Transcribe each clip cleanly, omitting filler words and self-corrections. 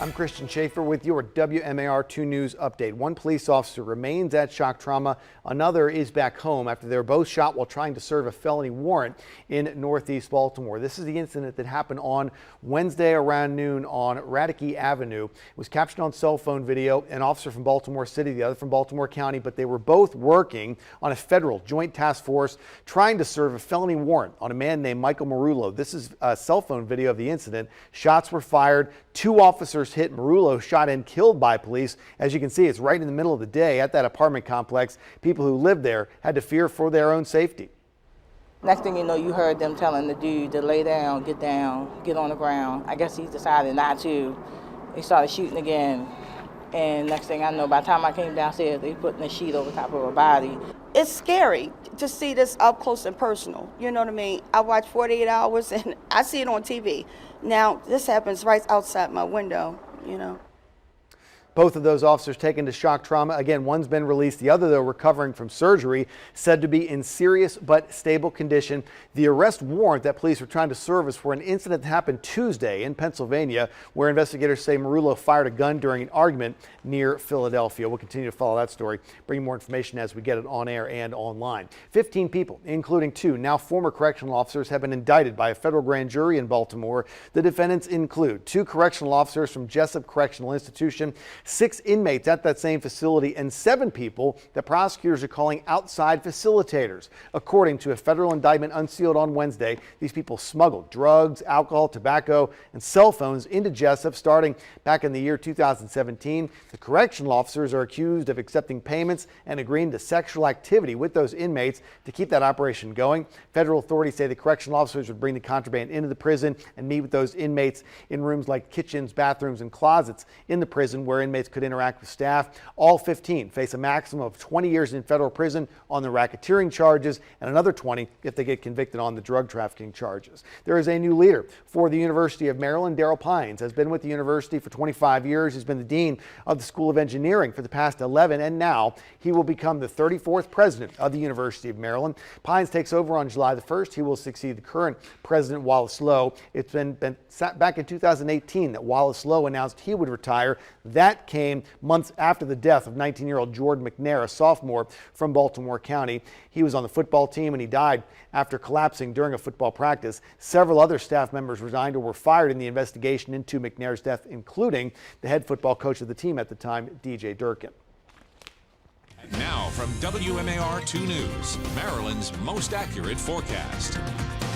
I'm Christian Schaefer with your WMAR 2 News update. One police officer remains at shock trauma. Another is back home after they were both shot while trying to serve a felony warrant in Northeast Baltimore. This is the incident that happened on Wednesday around noon on Radicke Avenue. It was captured on cell phone video. An officer from Baltimore City, the other from Baltimore County, but they were both working on a federal joint task force trying to serve a felony warrant on a man named Michael Marullo. This is a cell phone video of the incident. Shots were fired. Two officers hit. Marullo shot and killed by police. As you can see, it's right in the middle of the day at that apartment complex. People who lived there had to fear for their own safety. Next thing you know, you heard them telling the dude to lay down, get on the ground. I guess he decided not to. They started shooting again. And next thing I know, by the time I came downstairs, they putting a sheet over top of her body. It's scary to see this up close and personal. You know what I mean? I watch 48 Hours and I see it on TV. Now, this happens right outside my window, you know. Both of those officers taken to shock trauma. Again, one's been released. The other, though, recovering from surgery, said to be in serious but stable condition. The arrest warrant that police were trying to serve is for an incident that happened Tuesday in Pennsylvania, where investigators say Marullo fired a gun during an argument near Philadelphia. We'll continue to follow that story, bring more information as we get it on air and online. 15 people, including two now former correctional officers, have been indicted by a federal grand jury in Baltimore. The defendants include two correctional officers from Jessup Correctional Institution, 6 inmates at that same facility, and 7 people that prosecutors are calling outside facilitators. According to a federal indictment unsealed on Wednesday, these people smuggled drugs, alcohol, tobacco, and cell phones into Jessup starting back in the year 2017. The correctional officers are accused of accepting payments and agreeing to sexual activity with those inmates to keep that operation going. Federal authorities say the correctional officers would bring the contraband into the prison and meet with those inmates in rooms like kitchens, bathrooms, and closets in the prison where inmates could interact with staff. All 15 face a maximum of 20 years in federal prison on the racketeering charges and another 20 if they get convicted on the drug trafficking charges. There is a new leader for the University of Maryland. Darrell Pines has been with the university for 25 years. He's been the dean of the School of Engineering for the past 11, and now he will become the 34th president of the University of Maryland. Pines takes over on July the 1st. He will succeed the current president, Wallace Lowe. It's been back in 2018 that Wallace Lowe announced he would retire. That came months after the death of 19-year-old Jordan McNair, a sophomore from Baltimore County. He was on the football team and he died after collapsing during a football practice. Several other staff members resigned or were fired in the investigation into McNair's death, including the head football coach of the team at the time, DJ Durkin. And now from WMAR 2 News, Maryland's most accurate forecast.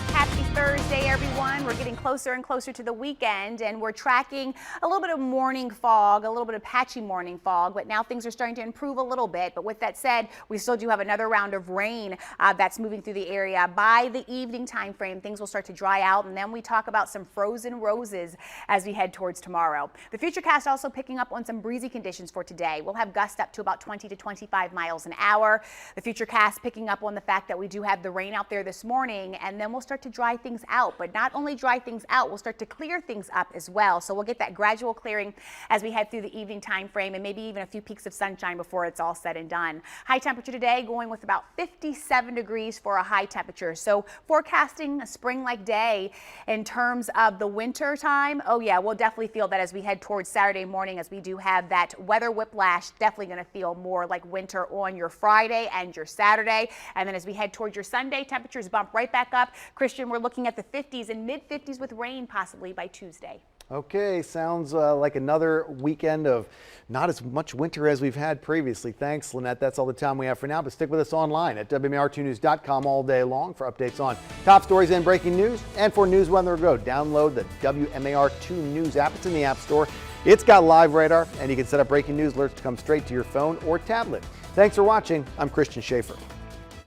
Happy Thursday, everyone. We're getting closer and closer to the weekend, and we're tracking a little bit of morning fog, a little bit of patchy morning fog, but now things are starting to improve a little bit. But with that said, we still do have another round of rain that's moving through the area. By the evening time frame, things will start to dry out, and then we talk about some frozen roses as we head towards tomorrow. The Futurecast also picking up on some breezy conditions for today. We'll have gusts up to about 20 to 25 miles an hour. The Futurecast picking up on the fact that we do have the rain out there this morning, and then we'll start to dry things out. But not only dry things out, we'll start to clear things up as well. So we'll get that gradual clearing as we head through the evening time frame, and maybe even a few peaks of sunshine before it's all said and done. High temperature today going with about 57 degrees for a high temperature. So forecasting a spring-like day in terms of the winter time. Oh yeah, we'll definitely feel that as we head towards Saturday morning, as we do have that weather whiplash. Definitely going to feel more like winter on your Friday and your Saturday. And then as we head towards your Sunday, temperatures bump right back up. Christian, we're looking at the 50s and mid-50s with rain possibly by Tuesday. Okay, sounds like another weekend of not as much winter as we've had previously. Thanks, Lynette. That's all the time we have for now, but stick with us online at WMAR2news.com all day long for updates on top stories and breaking news. And for news when they're go, download the WMAR2 News app. It's in the App Store. It's got live radar, and you can set up breaking news alerts to come straight to your phone or tablet. Thanks for watching. I'm Christian Schaefer.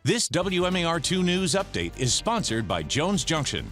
This WMAR 2 News update is sponsored by Jones Junction.